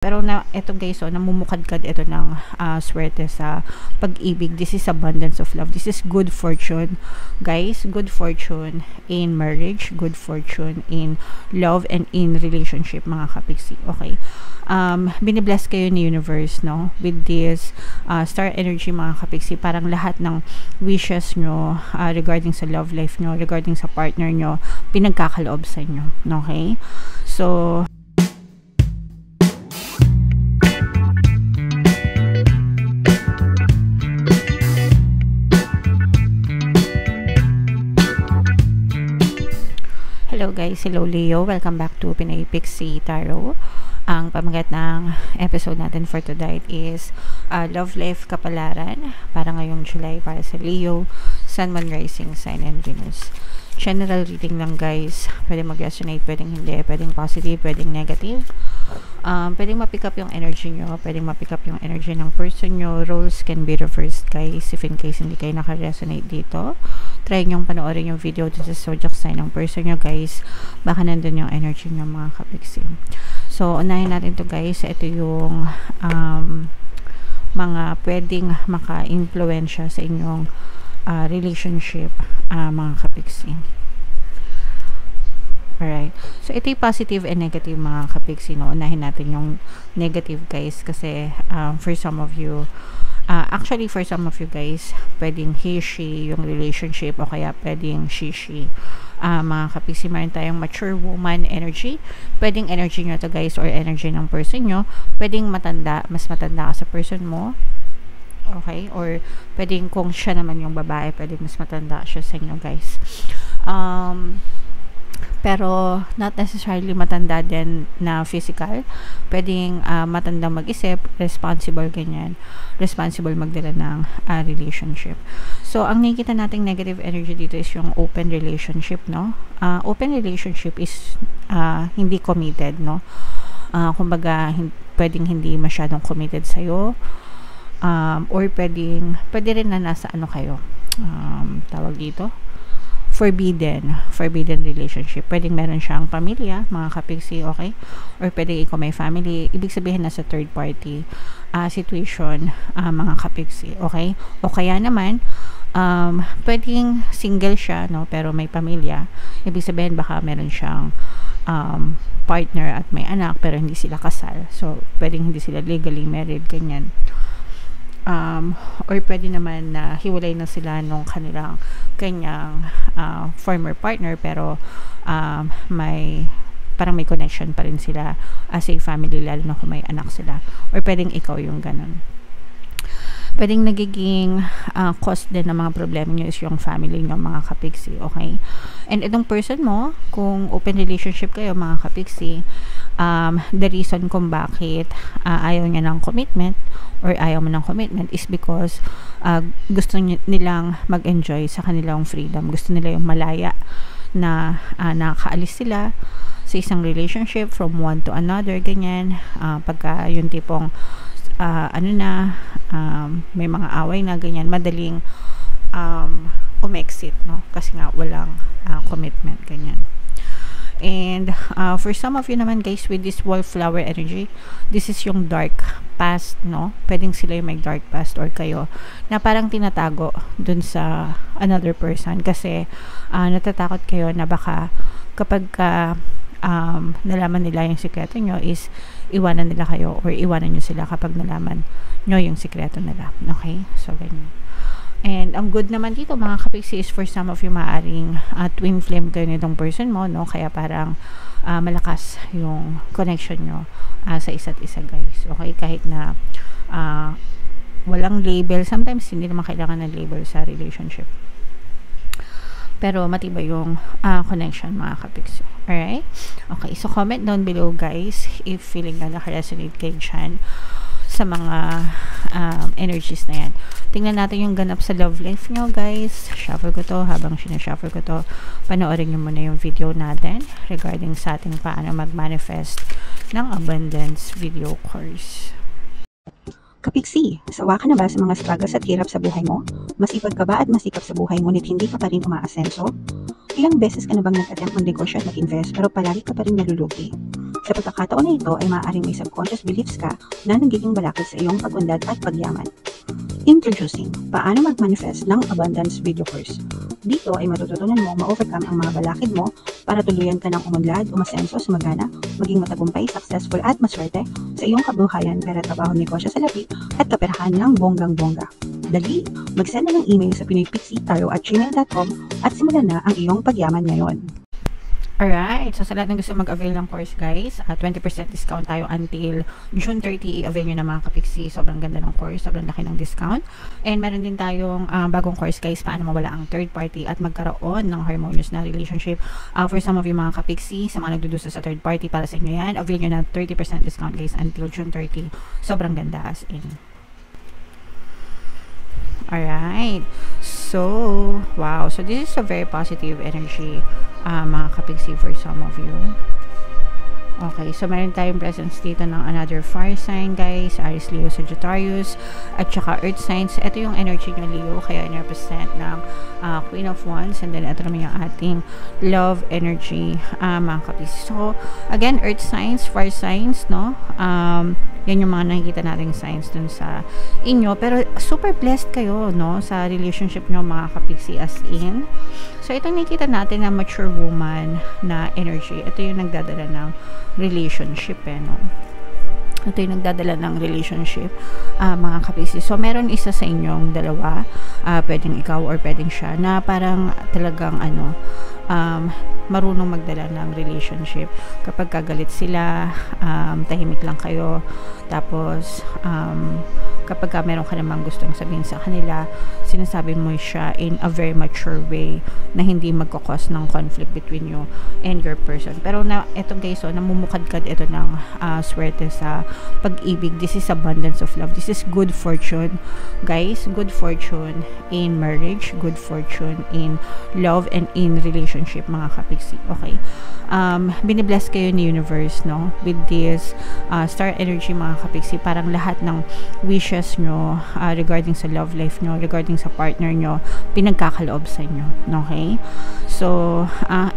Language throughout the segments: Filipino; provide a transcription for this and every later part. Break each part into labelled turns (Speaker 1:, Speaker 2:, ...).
Speaker 1: Pero na eto guys, namumukadkad ito ng swerte sa pag-ibig. This is abundance of love. This is good fortune, guys. Good fortune in marriage, good fortune in love and in relationship, mga kapiksi. Okay. Binibless kayo ni universe, no, with this star energy, mga kapiksi. Parang lahat ng wishes nyo regarding sa love life nyo, regarding sa partner nyo, pinagkakaloob sa inyo. Okay. So hello guys, hello Leo, welcome back to Pinay Pixie Tarot. Ang pamagat ng episode natin for tonight is Love Life Kapalaran para ngayong July para sa Leo, Sun, Moon, Rising, Sign, and Venus. General reading lang guys, pwedeng mag-resonate, pwedeng hindi, pwedeng positive, pwedeng negative. Pwedeng ma-pick up yung energy nyo, pwedeng ma-pick up yung energy ng person nyo. Roles can be reversed guys, if in case hindi kayo naka-resonate dito. Try nyong panoorin yung video dun sa zodiac sign ng person nyo guys, baka nandun yung energy nyo, mga kapiksi. So unahin natin to guys. Ito yung mga pwedeng maka-influensya sa inyong relationship, mga kapiksi. Alright. So, ito yung positive and negative, mga kapiksi, no? Unahin natin yung negative, guys, kasi for some of you, actually, for some of you, guys, pwedeng he, she, yung relationship, o kaya pwedeng she, mga kapiksi, meron tayong mature woman energy. Pwedeng energy nyo to, guys, or energy ng person nyo. Pwedeng matanda, mas matanda ka sa person mo. Okay? Or pwedeng kung siya naman yung babae, pwedeng mas matanda siya sa inyo, guys. Pero not necessarily matanda din na physical. Pwedeng matanda mag-isip, responsible, ganyan. Responsible magdala ng relationship. So, ang nakikita nating negative energy dito is yung open relationship, no? Open relationship is hindi committed, no? Kumbaga, pwedeng hindi masyadong committed sa'yo. Or pwede rin na nasa ano kayo, tawag dito, forbidden relationship. Pwedeng meron siyang pamilya, mga kapiksi, okay? Or pwedeng ikaw may family, ibig sabihin nasa third party situation, mga kapiksi, okay? O kaya naman pwedeng single siya, no, pero may pamilya, ibig sabihin baka meron siyang partner at may anak pero hindi sila kasal, so pwedeng hindi sila legally married, ganyan. Or pwede naman na hiwalay na sila nung kanyang former partner, pero parang may connection pa rin sila as a family, lalo na kung may anak sila. Or pwedeng ikaw yung ganun. Pwedeng nagiging cause din ng mga problema nyo is yung family nyo, mga kapiksi, okay? And itong person mo, kung open relationship kayo, mga kapiksi, the reason kung bakit ayaw niya ng commitment or ayaw mo ng commitment is because gusto nilang mag-enjoy sa kanilang freedom. Gusto nila yung malaya na nakakaalis sila sa isang relationship from one to another, ganyan. Pagka yung tipong may mga away na, ganyan, madaling umexit, no? Kasi nga walang commitment, ganyan. And for some of you naman guys, with this wallflower energy, this is yung dark past, no? Pwedeng sila yung may dark past or kayo na parang tinatago dun sa another person kasi natatakot kayo na baka kapag nalaman nila yung sikreto nyo is iwanan nila kayo or iwanan nyo sila kapag nalaman nyo yung sikreto nila. Okay? So, ganyan. And ang good naman dito, mga kapiksi, is for some of you maaring twin flame kayo nitong person mo, no? Kaya parang malakas yung connection nyo sa isa't isa, guys. Okay? Kahit na walang label, sometimes hindi naman kailangan ng label sa relationship. Pero matibay yung connection, mga kapiksi. Alright? Okay, so comment down below guys if feeling na naka-resonate kayo dyan sa mga energies na yan. Tingnan natin yung ganap sa love life nyo guys. Shuffle ko to. Habang sinashuffle ko to, panoorin nyo muna yung video natin regarding sa ating paano mag-manifest ng abundance video course.
Speaker 2: Kapiksi, sawa ka na ba sa mga struggles at hirap sa buhay mo? Masipag ka ba at masikap sa buhay ngunit hindi ka pa rin umaasenso? Ilang beses ka na bang nag-attempt mag-negosyo at mag-invest pero palagi ka pa rin nalulugi? Sa pagkakataon na ito ay maaaring may subconscious beliefs ka na nagiging balakid sa iyong pag-unlad at pagyaman. Introducing, paano mag-manifest ng abundance video course. Dito ay matututunan mo ma-overcome ang mga balakid mo para tuluyan ka ng umunlad, umasenso, sumagana, maging matagumpay, successful at maswerte sa iyong kabuhayan, pera, trabaho, negosyo sa lapi at kaperahan ng bonggang-bongga. Dali, mag-send na ng email sa pinoypixitaro@gmail.com at simulan na ang iyong pagyaman ngayon.
Speaker 1: Alright, so sa lahat ng gusto mag-avail ng course guys, 20% discount tayo until June 30, i-avail nyo na mga kapiksi. Sobrang ganda ng course, sobrang laki ng discount. And meron din tayong bagong course guys, paano mawala ang third party at magkaroon ng harmonious na relationship. For some of you mga kapiksi, sa mga nagdudusa sa third party, para sa inyo yan, avail nyo na 30% discount guys until June 30. Sobrang ganda as in. Alright, so wow, so this is a very positive energy mga kapiksi for some of you. Okay, so meron tayong presence dito ng another fire sign guys, Aries, Leo, Sagittarius, at saka earth signs. Ito yung energy ng Leo, kaya in-represent ng Queen of Wands, and then ito naman yung ating love energy mga kapiksi. So again, earth signs, fire signs, no? Yan yung mga nakikita nating signs dun sa inyo, pero super blessed kayo, no, sa relationship nyo mga kapiksi, as in. So ito nakikita natin na mature woman na energy. Ito yung nagdadala ng relationship, no. Ito yung nagdadala ng relationship mga kapiksi. So meron isa sa inyong dalawa, pwedeng ikaw or pwedeng siya, na parang talagang marunong magdala ng relationship. Kapag kagalit sila, tahimik lang kayo. Tapos kapag meron ka namang gustong sabihin sa kanila, sinasabi mo siya in a very mature way na hindi magkakos ng conflict between you and your person. Pero ito guys, namumukadkad ito ng swerte sa pag-ibig. This is abundance of love. This is good fortune guys. Good fortune in marriage, good fortune in love and in relationship mga kapiksi. Okay, binibless kayo ni universe, no, with this star energy mga kapiksi. Parang lahat ng wishes nyo regarding sa love life nyo, regarding sa partner nyo, pinagkakaloob sa inyo. Okay, so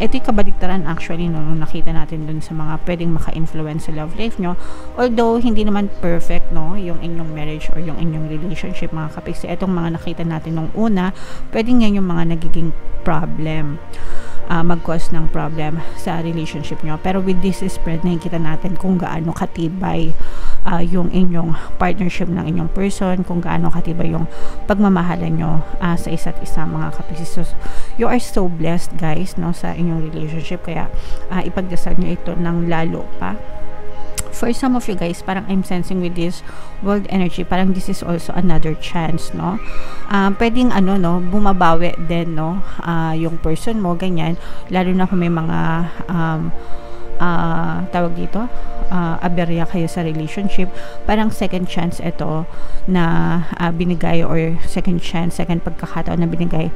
Speaker 1: ito yung kabaliktaran actually nung nakita natin dun sa mga pwedeng maka-influence sa love life nyo. Although hindi naman perfect, no, yung inyong marriage or yung inyong relationship mga kapiksi. Itong mga nakita natin nung una, pwedeng yan yung mga nagiging problem, mag-cause ng problem sa relationship nyo. Pero with this spread, nakikita natin kung gaano katibay yung inyong partnership ng inyong person, kung gaano katibay yung pagmamahalan nyo sa isa't isa mga kapiksi. So, you are so blessed guys, no, sa inyong relationship. Kaya ipagdasal nyo ito ng lalo pa. For some of you guys, parang I'm sensing with this world energy, parang this is also another chance, no? Pwedeng no, bumabawi din, no, yung person mo, ganyan, lalo na kung may mga tawag dito, aberya kayo sa relationship, parang second chance ito na binigay, or second chance, second pagkakataon na binigay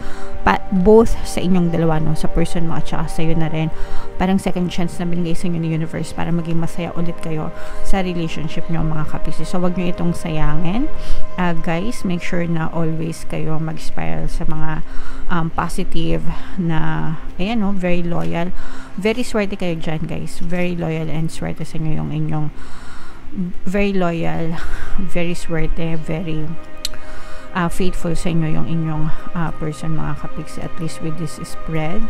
Speaker 1: both sa inyong dalawa, no, sa person mo at saka sa'yo na rin. Parang second chance na binigay sa inyo ni universe para maging masaya ulit kayo sa relationship nyo mga kapiksi. So wag nyo itong sayangin guys. Make sure na always kayo mag-spiral sa mga positive na, ayan, no, very loyal, very swerte kayo dyan guys, very loyal and swerte sa inyo yung inyong, very loyal, very swerte, very faithful sa inyo yung inyong person mga kapiksi, at least with this spread.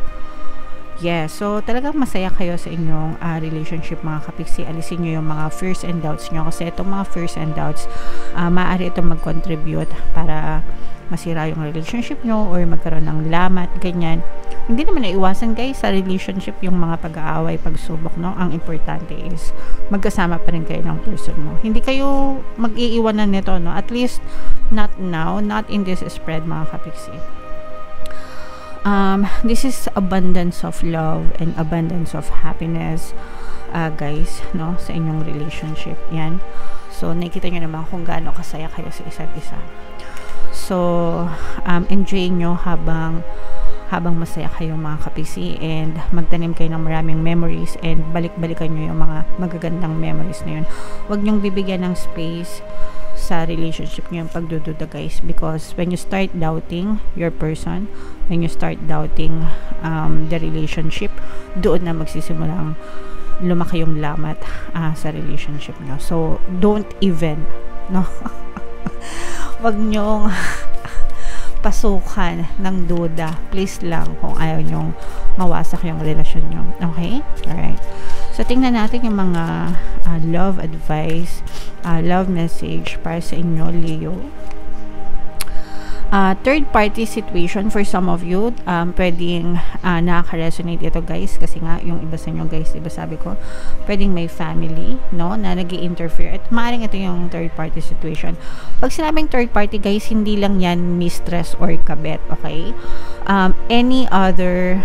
Speaker 1: Yeah, so talagang masaya kayo sa inyong relationship mga kapiksi. Alisin nyo yung mga fears and doubts nyo, kasi itong mga fears and doubts, maaari itong mag-contribute para masira yung relationship nyo or magkaroon ng lamat, ganyan. Hindi naman naiwasan guys sa relationship yung mga pag-aaway, pagsubok, no? Ang importante is magkasama pa rin kayo ng person mo. Hindi kayo mag-iiwanan nito, no? At least not now, not in this spread mga kapiksi. This is abundance of love and abundance of happiness guys, no, sa inyong relationship. Yan. So nakikita nyo naman kung gaano kasaya kayo sa isa't isa. So enjoy nyo habang masaya kayo mga kapiksi, and magtanim kayo ng maraming memories, and balik-balikan nyo yung mga magagandang memories na yun. Huwag nyong bibigyan ng space sa relationship niyo yung pagdududa, guys, because when you start doubting your person, when you start doubting the relationship, doon na magsisimulang lumaki yung lamat sa relationship niyo. So don't even, no, wag nyong pasukan ng duda, please lang, kung ayaw nyong mawasak yung relasyon nyo. Okay? Alright. So, tingnan natin yung mga love advice, love message para sa inyo, Leo. Third party situation for some of you, pwedeng nakaka-resonate ito, guys, kasi nga yung iba sa inyo, guys, iba sabi ko, pwedeng may family, no, na nag-i-interfere, at maaaring ito yung third party situation. Pag sinabing third party, guys, hindi lang yan mistress or kabet, okay? Any other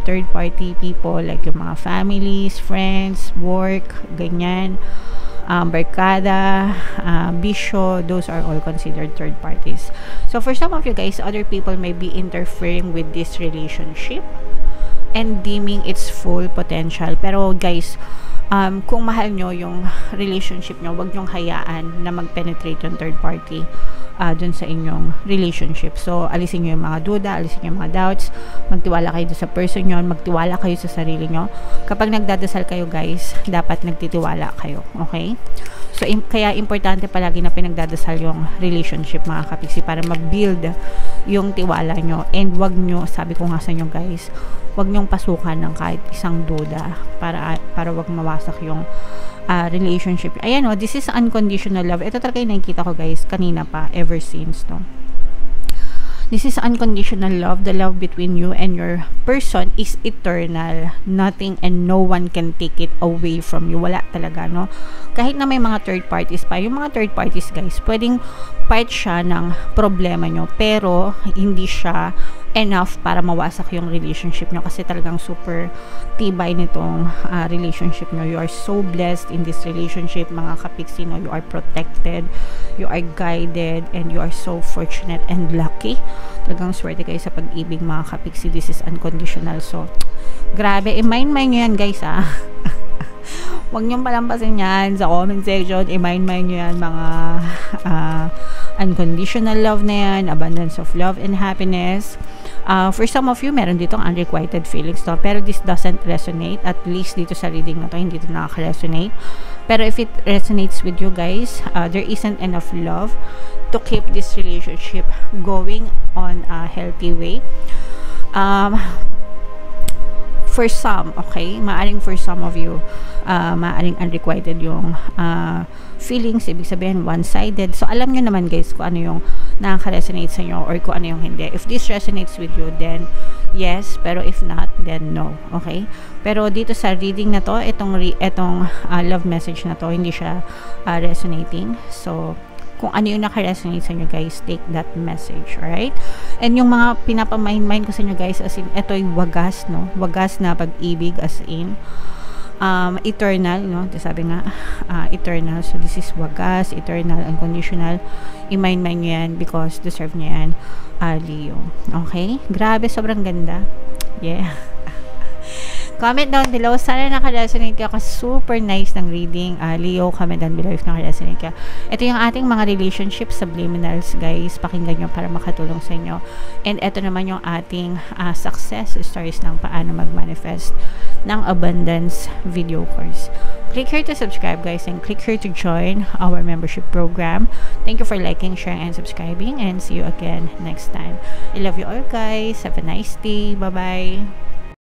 Speaker 1: third party people, like yung mga families, friends, work, ganyan, barkada, bisyo, those are all considered third parties. So for some of you guys, other people may be interfering with this relationship and deeming its full potential. Pero guys, kung mahal nyo yung relationship nyo, wag nyong hayaan na mag-penetrate yung third party dun sa inyong relationship. So, alisin nyo yung mga duda, alisin nyo yung mga doubts, magtiwala kayo sa person nyo, magtiwala kayo sa sarili nyo. Kapag nagdadasal kayo, guys, dapat nagtitiwala kayo. Okay? So, kaya importante palagi na pinagdadasal yung relationship, mga kapiksi, para ma-build yung tiwala nyo. And wag nyo, sabi ko nga sa inyo, guys, wag nyong pasukan ng kahit isang duda para wag mawasak yung relationship. Ayan, oh, this is unconditional love. Ito talaga yung nakikita ko, guys, kanina pa, ever since, no? This is unconditional love. The love between you and your person is eternal. Nothing and no one can take it away from you. Wala talaga, no? Kahit na may mga third parties pa, yung mga third parties, guys, pwedeng part siya ng problema nyo, pero hindi siya enough para mawasak yung relationship nyo, kasi talagang super tibay nitong relationship nyo. You are so blessed in this relationship, mga kapiksi, no? You are protected, you are guided, and you are so fortunate and lucky. Talagang swerte kayo sa pag-ibig, mga kapiksi. This is unconditional. So, grabe. I-mind nyo yan, guys, Huwag niyong palampasin yan sa comment section. I-mind nyo yan, mga unconditional love na yan, abundance of love and happiness. For some of you, meron ditong unrequited feelings, no? Pero this doesn't resonate, at least dito sa reading na to, hindi ito nakaka-resonate. Pero if it resonates with you, guys, there isn't enough love to keep this relationship going on a healthy way. For some, okay, maaring for some of you, maaring unrequited yung feelings, ibig sabihin one-sided. So alam nyo naman, guys, kung ano yung nakaka-resonate sa inyo or kung ano yung hindi. If this resonates with you, then yes, pero if not, then no, okay? Pero dito sa reading na to, itong love message na to, hindi siya resonating. So kung ano yung naka-resonate sa inyo, guys, take that message, alright? And yung mga pinapamind ko sa inyo, guys, as in, ito'y wagas, no? Wagas na pag-ibig, as in, eternal, no? Sabi nga, eternal. So, this is wagas, eternal, unconditional. I-mind nyo yan because deserve nyo yan, Leo. Okay? Grabe, sobrang ganda. Yeah. Comment down below. Sana naka-resonate ka kasi super nice ng reading. Leo, comment down below if naka-resonate ka. Ito yung ating mga relationship subliminals, guys. Pakinggan nyo para makatulong sa inyo. And ito naman yung ating success stories ng paano mag-manifest ng abundance video course. Click here to subscribe, guys, and click here to join our membership program. Thank you for liking, sharing, and subscribing, and see you again next time. I love you all, guys. Have a nice day. Bye-bye.